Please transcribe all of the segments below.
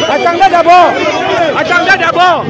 Attendez d'abord. Attendez d'abord.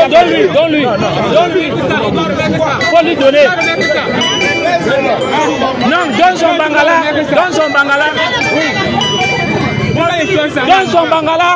Donne-lui. Faut lui donner. Non, donne son bangala. Donne son bangala. Donne son bangala.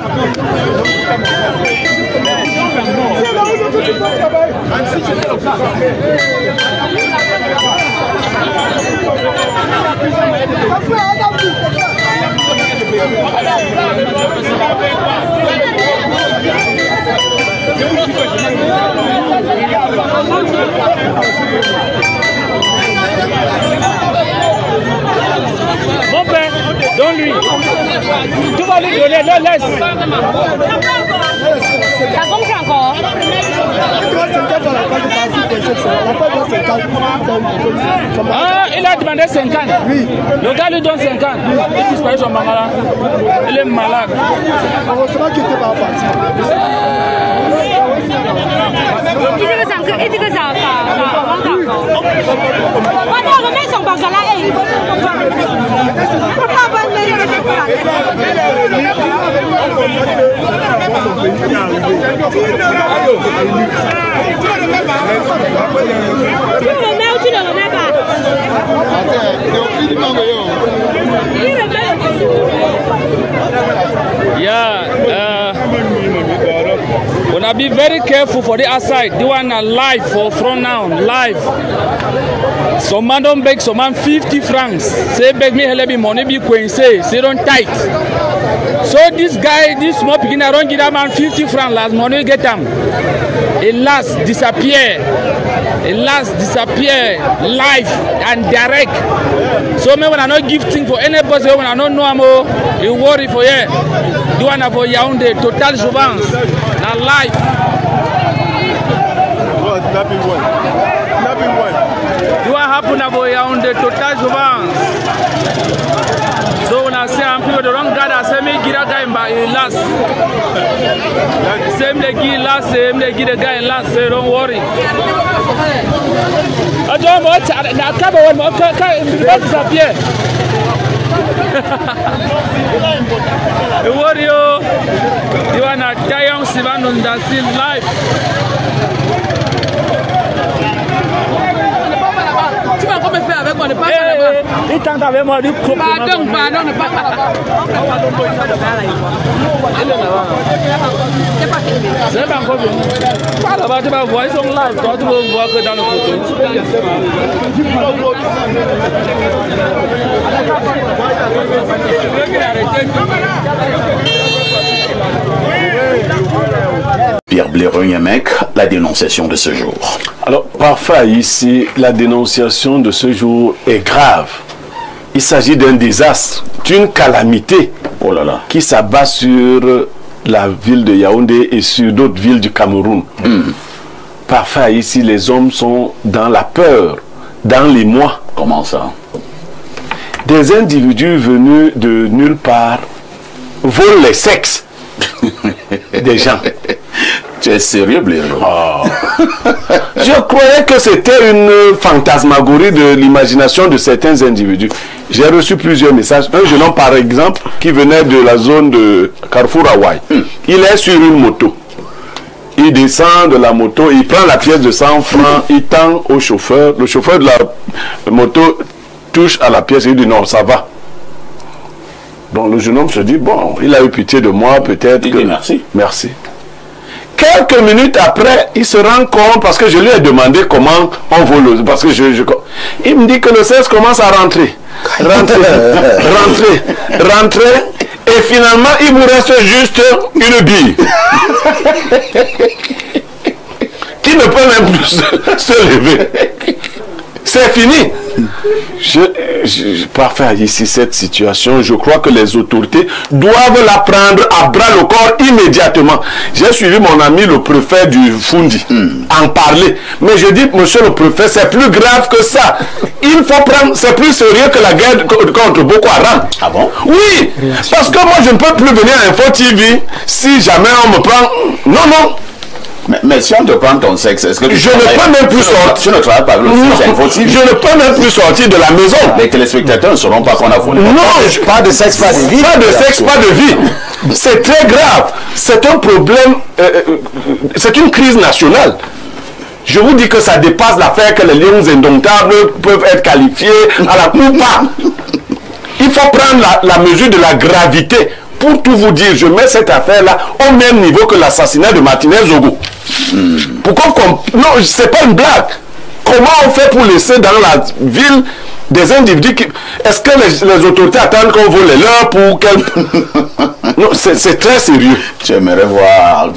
Mon père, donne-lui. Tu vas lui donner, le laisse. Ah, il a demandé 50. Oui. Le gars lui donne 50. Il disparaît son mangala. Il est malade. Heureusement qu'il était pas parti. Wanna be very careful for the outside. The one live for front now, live. Some man don't beg some man 50 francs. Say beg me help me money be coincé. Say don't tight. So this guy, this small beginner don't give that man 50 francs last money get him. It last disappear. It last disappear live and direct. So me when I not give thing for anybody, when I don't know I'm you worry for you. The one for Yaoundé, Total Jouvence. Now live. Snapping one. Do what happen about Yaoundé, Total Jouvence. So when I say I'm people the wrong guy, I say me give a guy in last. Same they give last, same they give the guy in last. So don't worry. I don't watch. I can't one. Can't disappear. Worry you. You wanna tie on Sivan on dancing live. Tu vas comment faire avec moi ne pas là-bas. Il tente avec moi du coup. Pardon, ne pas là-bas. C'est pas encore bien. Pas là-bas, tu vas voir, ils sont live. Toi, tu vas voir que dans le photo. Pierre Blaireau-Yamek, la dénonciation de ce jour. Alors, parfois ici, la dénonciation de ce jour est grave. Il s'agit d'un désastre, d'une calamité qui s'abat sur la ville de Yaoundé et sur d'autres villes du Cameroun. Parfois ici, les hommes sont dans la peur, dans l'émoi. Comment ça? Des individus venus de nulle part volent les sexes des gens. Tu es sérieux, Blaireau? Oh. Je croyais que c'était une fantasmagorie de l'imagination de certains individus. J'ai reçu plusieurs messages. Un jeune homme, par exemple, qui venait de la zone de Carrefour Hawaï. Il est sur une moto. Il descend de la moto, il prend la pièce de 100 francs, il tend au chauffeur. Le chauffeur de la moto touche à la pièce et il dit non, ça va. Donc le jeune homme se dit, bon, il a eu pitié de moi, peut-être. Il dit merci. Merci. Quelques minutes après, il se rend compte, parce que je lui ai demandé comment on vole, parce que il me dit que le sexe commence à rentrer. Rentrer, et finalement, il vous reste juste une bille. Qui ne peut même plus se lever. C'est fini. Je parfait ici cette situation. Je crois que les autorités doivent la prendre à bras le corps immédiatement. J'ai suivi mon ami le préfet du Fundi en parler. Mais je dis, monsieur le préfet, c'est plus grave que ça. Il faut prendre, c'est plus sérieux que la guerre contre Boko Haram. Ah bon? Oui, parce que moi je ne peux plus venir à Info TV si jamais on me prend. Non. Mais si on te prend ton sexe, est-ce que tu je ne peux même plus sortir. Tu ne travailles pas avec le sexe. Je ne peux même plus sortir de la maison. Les téléspectateurs ne sauront pas qu'on a volé. Non, pas de sexe, pas de vie. Pas de sexe, pas de vie. C'est très grave. C'est un problème. C'est une crise nationale. Je vous dis que ça dépasse l'affaire que les lions indomptables peuvent être qualifiés à la ou pas. Il faut prendre la mesure de la gravité. Pour tout vous dire, je mets cette affaire-là au même niveau que l'assassinat de Martinez Zogo. Pourquoi non, c'est pas une blague. Comment on fait pour laisser dans la ville des individus qui... Est-ce que les autorités attendent qu'on vole les leurs pour Non, c'est très sérieux. Tu aimerais voir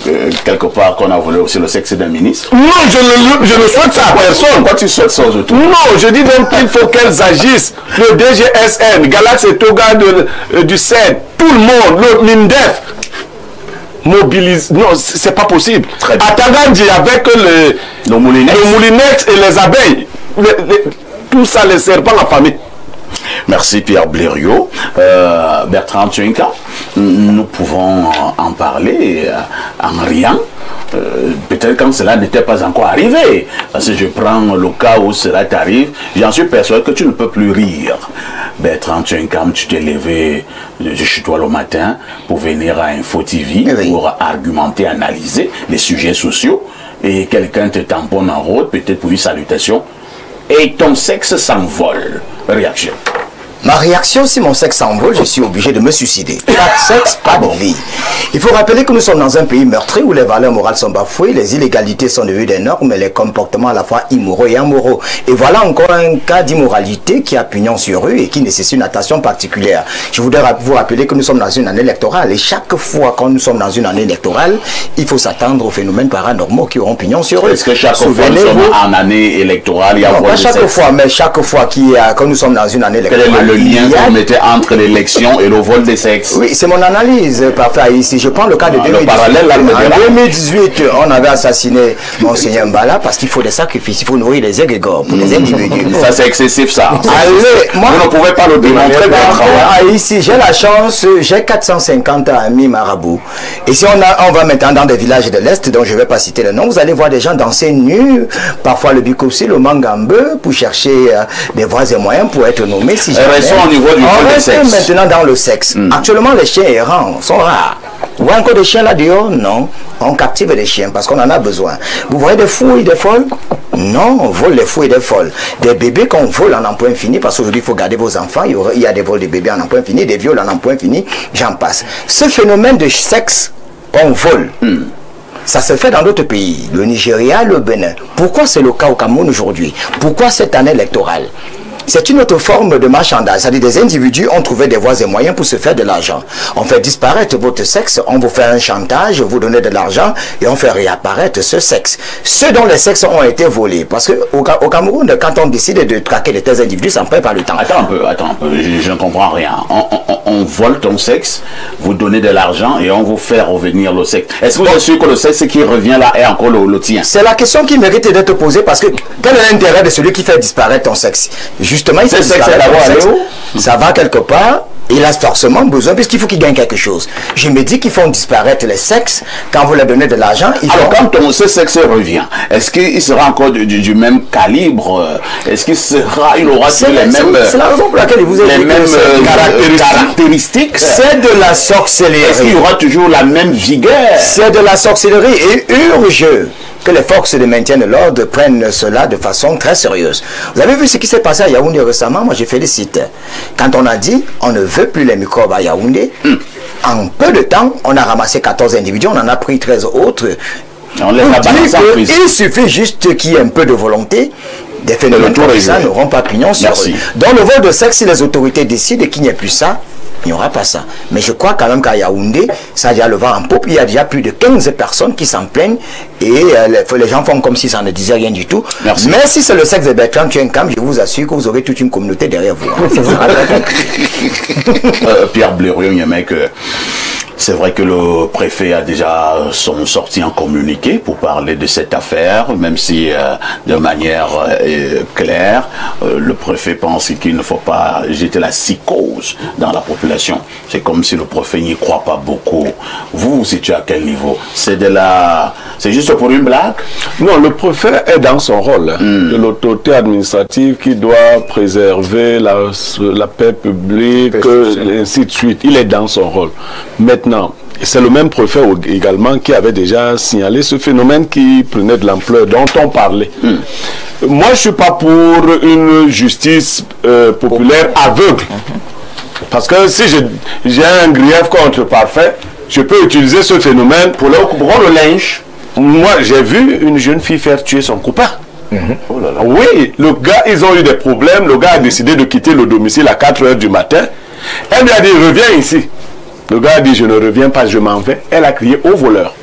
quelque part qu'on a volé aussi le sexe d'un ministre? Non, je ne souhaite ça à personne. Pourquoi tu souhaites ça aux autorités? Non, je dis donc qu'il faut qu'elles agissent. Le DGSN, Galax et Toga du CED, tout le monde, le MINDEF, mobilise. Non, c'est pas possible. À Tangandji, avec le moulinex et les abeilles, tout ça, les serpents affamés. Merci Pierre Blériot. Bertrand Tchouinka, nous pouvons en parler en riant. Peut-être quand cela n'était pas encore arrivé. Parce que je prends le cas où cela t'arrive, j'en suis persuadé que tu ne peux plus rire. Bertrand Tchouinka, tu t'es levé de chez toi le matin pour venir à Info TV, pour argumenter, analyser les sujets sociaux, et quelqu'un te tamponne en route, peut-être pour une salutation, et ton sexe s'envole. Réaction. Ma réaction, si mon sexe s'envole, je suis obligé de me suicider. Pas de sexe, pas de vie. Il faut rappeler que nous sommes dans un pays meurtri où les valeurs morales sont bafouées, les illégalités sont devenues des normes, mais les comportements à la fois immoraux et amoraux. Et voilà encore un cas d'immoralité qui a pignon sur rue et qui nécessite une attention particulière. Je voudrais vous rappeler que nous sommes dans une année électorale et chaque fois quand nous sommes dans une année électorale, il faut s'attendre aux phénomènes paranormaux qui auront pignon sur rue. Est-ce que chaque fois nous sommes en année électorale, il y a pas chaque fois, mais chaque fois quand nous sommes dans une année électorale, le lien que vous mettez entre l'élection et le vol des sexes? Oui, c'est mon analyse, parfait. Ici, je prends le cas de 2018. Le parallèle, là, en 2018, on avait assassiné Monseigneur Mbala parce qu'il faut des sacrifices, il faut nourrir les égrégores pour les individus. Ça, c'est excessif, ça. Allez, moi, vous ne pouvez pas le démontrer. Ici, j'ai la chance, j'ai 450 amis marabouts. Et si on va maintenant dans des villages de l'Est, dont je ne vais pas citer le nom, vous allez voir des gens danser nus, parfois le bikoussi, le mangambe, pour chercher des voies et moyens pour être nommés. Si on reste maintenant dans le sexe. Actuellement, les chiens errants sont rares. Vous voyez encore des chiens là dehors? Non. On captive les chiens parce qu'on en a besoin. Vous voyez des fous et des folles? Non, on vole les fous et des folles. Des bébés qu'on vole en emploi infini, parce qu'aujourd'hui, il faut garder vos enfants. Il y a des vols de bébés en emploi infini, des viols en emploi infini, j'en passe. Ce phénomène de sexe, on vole. Ça se fait dans d'autres pays, le Nigeria, le Bénin. Pourquoi c'est le cas au Cameroun aujourd'hui? Pourquoi cette année électorale? C'est une autre forme de marchandage, c'est-à-dire des individus ont trouvé des voies et moyens pour se faire de l'argent. On fait disparaître votre sexe, on vous fait un chantage, vous donnez de l'argent et on fait réapparaître ce sexe. Ceux dont les sexes ont été volés, parce qu'au Cameroun, quand on décide de traquer de tels individus, ça ne prend pas le temps. Attends un peu, je ne comprends rien. On vole ton sexe, vous donnez de l'argent et on vous fait revenir le sexe. Est-ce que vous êtes sûr que le sexe qui revient là est encore le tien? C'est la question qui mérite d'être posée parce que quel est l'intérêt de celui qui fait disparaître ton sexe? Justement, il ça va quelque part, il a forcément besoin, puisqu'il faut qu'il gagne quelque chose. Je me dis qu'ils font disparaître les sexes, quand vous leur donnez de l'argent. Alors quand ce sexe revient, est-ce qu'il sera encore du même calibre? Est-ce qu'il aura les mêmes... C'est la raison pour laquelle il vous a dit caractéristiques. C'est de la sorcellerie. Est-ce qu'il y aura toujours la même vigueur? C'est de la sorcellerie et urge que les forces de maintien de l'ordre prennent cela de façon très sérieuse. Vous avez vu ce qui s'est passé à Yaoundé récemment? Moi, je félicite. Quand on a dit on ne veut plus les microbes à Yaoundé, en peu de temps, on a ramassé 14 individus, on en a pris 13 autres. On les a balancés en prison. Il suffit juste qu'il y ait un peu de volonté. Des phénomènes comme ça n'auront pas pignon sur eux. Dans le vol de sexe, si les autorités décident qu'il n'y ait plus ça, il n'y aura pas ça. Mais je crois quand même qu'à Yaoundé, ça a déjà le vent en poupe. Il y a déjà plus de 15 personnes qui s'en plaignent et les gens font comme si ça ne disait rien du tout. Merci. Mais si c'est le sexe de Bertrand Tchenkam, je vous assure que vous aurez toute une communauté derrière vous. Pierre Blériot, c'est vrai que le préfet a déjà sorti un communiqué pour parler de cette affaire, même si de manière claire, le préfet pense qu'il ne faut pas jeter la psychose dans la population. C'est comme si le préfet n'y croit pas beaucoup. Vous vous situez à quel niveau? C'est juste pour une blague? Non, le préfet est dans son rôle de l'autorité administrative qui doit préserver la paix publique, et ainsi de suite. Il est dans son rôle. Maintenant, c'est le même préfet également qui avait déjà signalé ce phénomène qui prenait de l'ampleur dont on parlait. Moi, je ne suis pas pour une justice populaire aveugle. Parce que si j'ai un grief contre parfait, je peux utiliser ce phénomène pour le linge. Moi, j'ai vu une jeune fille faire tuer son copain. Oh là là. Oui, le gars, ils ont eu des problèmes. Le gars a décidé de quitter le domicile à 4 h du matin. Elle lui a dit, reviens ici. Le gars a dit, je ne reviens pas, je m'en vais. Elle a crié au voleur.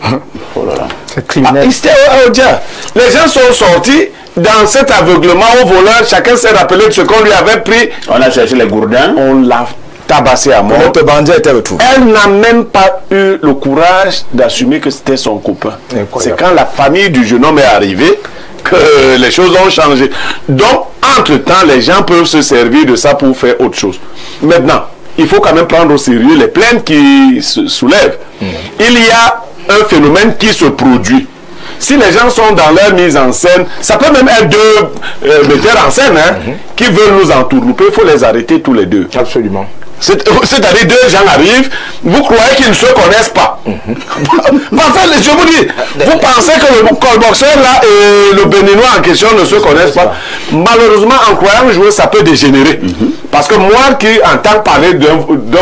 Oh là là. C'est criminel. Les gens sont sortis dans cet aveuglement au voleur. Chacun s'est rappelé de ce qu'on lui avait pris. On a cherché les gourdins. On l'a tabassé à mort. Notre bandit était retrouvé. Elle n'a même pas eu le courage d'assumer que c'était son copain. C'est quand la famille du jeune homme est arrivée que les choses ont changé. Donc, entre-temps, les gens peuvent se servir de ça pour faire autre chose. Maintenant, il faut quand même prendre au sérieux les plaintes qui se soulèvent. Il y a un phénomène qui se produit. Si les gens sont dans leur mise en scène, ça peut même être deux metteurs en scène qui veulent nous entourlouper, il faut les arrêter tous les deux. Absolument. C'est-à-dire deux gens arrivent, vous croyez qu'ils ne se connaissent pas. Enfin, je vous dis, vous pensez que le colboxeur là et le béninois en question ne se connaissent pas. Malheureusement, en croyant jouer, ça peut dégénérer. Parce que moi qui entends parler d'un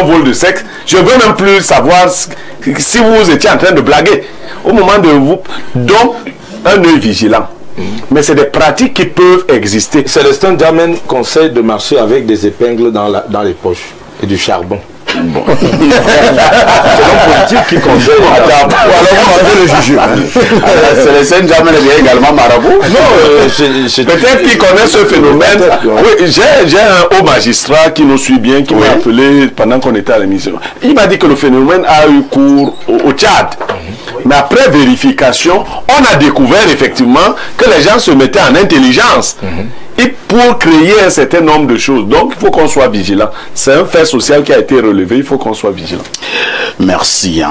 vol de sexe, je ne veux même plus savoir si vous étiez en train de blaguer. Au moment de vous... Donc, un œil vigilant. Mais c'est des pratiques qui peuvent exister. Célestin Djamen conseille de marcher avec des épingles dans les poches et du charbon. Bon. C'est l'homme politique qui conseille. Alors vous le juge. Célestin Djamen est également marabout. Non, peut-être qu'il connaît ce phénomène. Oui, j'ai un haut magistrat qui nous suit bien, qui m'a appelé pendant qu'on était à l'émission. Il m'a dit que le phénomène a eu cours au Tchad. Mais après vérification, on a découvert effectivement que les gens se mettaient en intelligence. Et pour créer un certain nombre de choses. Donc, il faut qu'on soit vigilant. C'est un fait social qui a été relevé. Il faut qu'on soit vigilant. Merci.